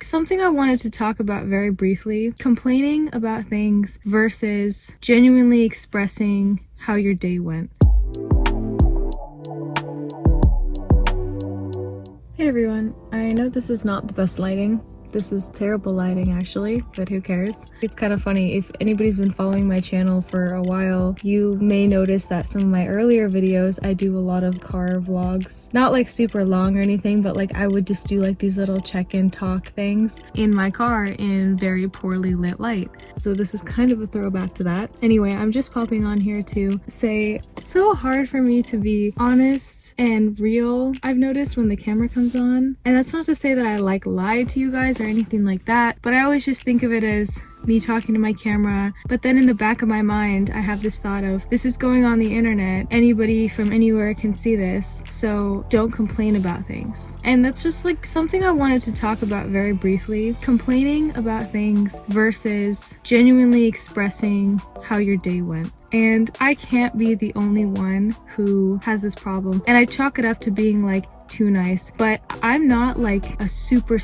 Something I wanted to talk about very briefly, complaining about things versus genuinely expressing how your day went. Hey everyone, I know this is not the best lighting. This is terrible lighting actually, but who cares? It's kind of funny, if anybody's been following my channel for a while, you may notice that some of my earlier videos, I do a lot of car vlogs. Not like super long or anything, but like I would just do like these little check-in talk things in my car in very poorly lit light. So this is kind of a throwback to that. Anyway, I'm just popping on here to say it's so hard for me to be honest and real, I've noticed, when the camera comes on. And that's not to say that I like lie to you guys or anything like that, but I always just think of it as me talking to my camera. But then in the back of my mind, I have this thought of, this is going on the internet, anybody from anywhere can see this, so don't complain about things. And that's just like something I wanted to talk about very briefly, complaining about things versus genuinely expressing how your day went. And I can't be the only one who has this problem, and I chalk it up to being like too nice, but I'm not like a super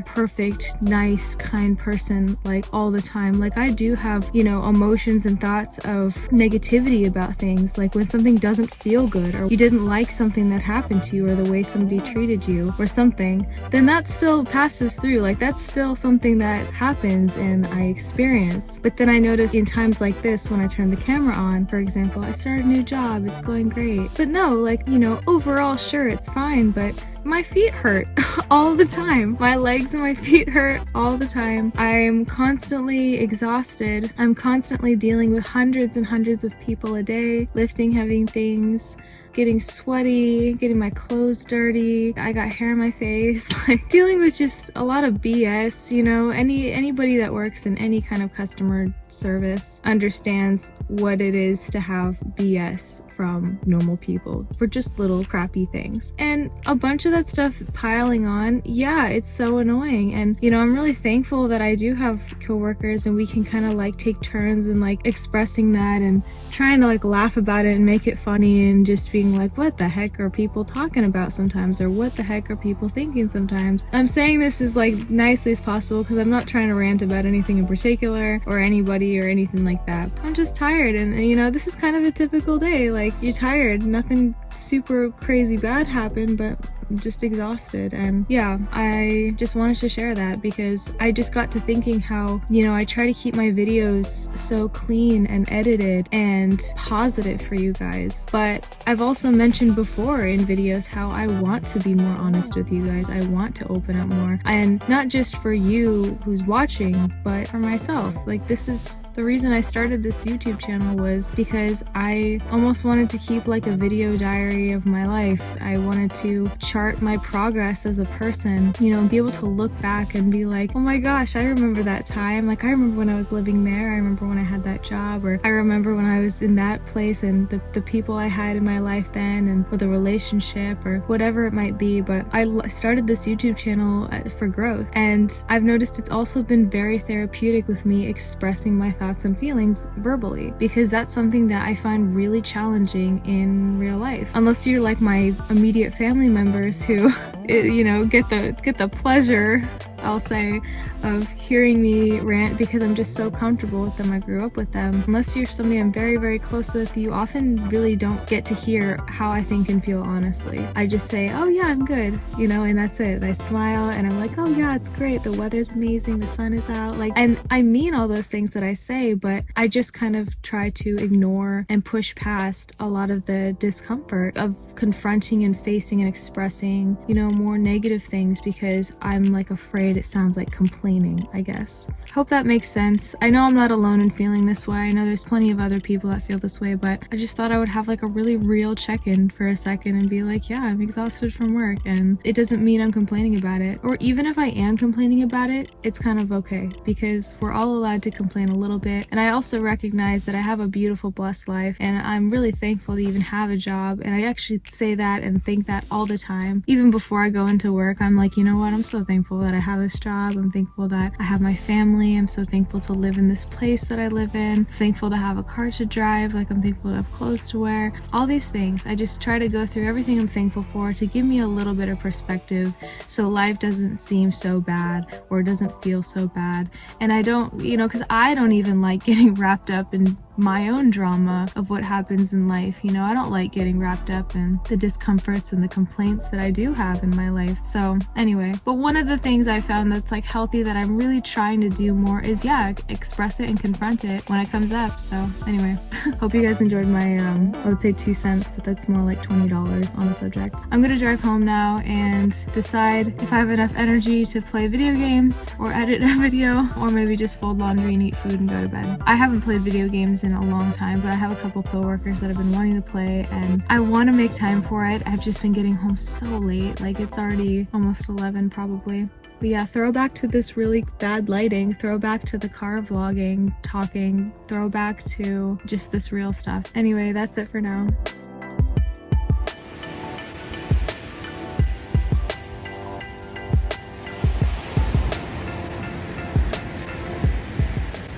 perfect, nice, kind person like all the time. Like I do have, you know, emotions and thoughts of negativity about things, like when something doesn't feel good or you didn't like something that happened to you or the way somebody treated you or something, then that still passes through. Like that's still something that happens and I experience. But then I notice in times like this, when I turn the camera on, for example, I started a new job, it's going great. But no, like, you know, overall, sure, it's fine, but my feet hurt all the time. My legs and my feet hurt all the time. I'm constantly exhausted. I'm constantly dealing with hundreds and hundreds of people a day, lifting heavy things, getting sweaty, getting my clothes dirty. I got hair in my face, like dealing with just a lot of BS, you know. Anybody that works in any kind of customer service understands what it is to have BS from normal people for just little crappy things. And a bunch of that stuff piling on, yeah, it's so annoying. And you know, I'm really thankful that I do have coworkers and we can kind of like take turns and like expressing that and trying to like laugh about it and make it funny and just being like, what the heck are people talking about sometimes, or what the heck are people thinking sometimes. I'm saying this as like nicely as possible because I'm not trying to rant about anything in particular or anybody or anything like that. I'm just tired, and you know, this is kind of a typical day. Like, you're tired, nothing super crazy bad happened, but I'm just exhausted. And yeah, I just wanted to share that because I just got to thinking how, you know, I try to keep my videos so clean and edited and positive for you guys, but I've also mentioned before in videos how I want to be more honest with you guys. I want to open up more, and not just for you who's watching, but for myself. Like, this is the reason I started this YouTube channel, was because I almost wanted to keep like a video diary of my life. I wanted to chart my progress as a person, you know, and be able to look back and be like, oh my gosh, I remember that time. Like, I remember when I was living there. I remember when I had that job, or I remember when I was in that place and the people I had in my life then, and with a relationship or whatever it might be. But I started this YouTube channel for growth, and I've noticed it's also been very therapeutic with me expressing my thoughts and feelings verbally, because that's something that I find really challenging in real life. Unless you're like my immediate family members who, you know, get the pleasure, I'll say, of hearing me rant because I'm just so comfortable with them. I grew up with them. Unless you're somebody I'm very close with, you often really don't get to hear how I think and feel honestly. I just say, oh yeah, I'm good, you know, and that's it. I smile and I'm like, oh yeah, it's great. The weather's amazing. The sun is out. Like, and I mean all those things that I say, but I just kind of try to ignore and push past a lot of the discomfort of confronting and facing and expressing, you know, more negative things, because I'm like afraid it sounds like complaining, I guess. Hope that makes sense. I know I'm not alone in feeling this way. I know there's plenty of other people that feel this way, but I just thought I would have like a really real check-in for a second and be like, yeah, I'm exhausted from work, and it doesn't mean I'm complaining about it. Or even if I am complaining about it, it's kind of okay, because we're all allowed to complain a little bit. And I also recognize that I have a beautiful, blessed life, and I'm really thankful to even have a job. And I actually say that and think that all the time. Even before I go into work, I'm like, you know what? I'm so thankful that I have this job. I'm thankful that I have my family. I'm so thankful to live in this place that I live in. Thankful to have a car to drive. Like, I'm thankful to have clothes to wear. All these things. I just try to go through everything I'm thankful for to give me a little bit of perspective so life doesn't seem so bad or doesn't feel so bad. And I don't, because I don't even like getting wrapped up in my own drama of what happens in life. I don't like getting wrapped up in the discomforts and the complaints that I do have in my life. So anyway, but one of the things I found that's like healthy that I'm really trying to do more is express it and confront it when it comes up. So anyway, hope you guys enjoyed my I would say 2 cents, but that's more like $20 on the subject. I'm gonna drive home now and decide if I have enough energy to play video games or edit a video, or maybe just fold laundry and eat food and go to bed. I haven't played video games in a long time, but I have a couple coworkers that have been wanting to play and I want to make time for it. I've just been getting home so late, like it's already almost 11 probably. But yeah, throwback to this really bad lighting, throwback to the car vlogging, talking, throwback to just this real stuff. Anyway, that's it for now.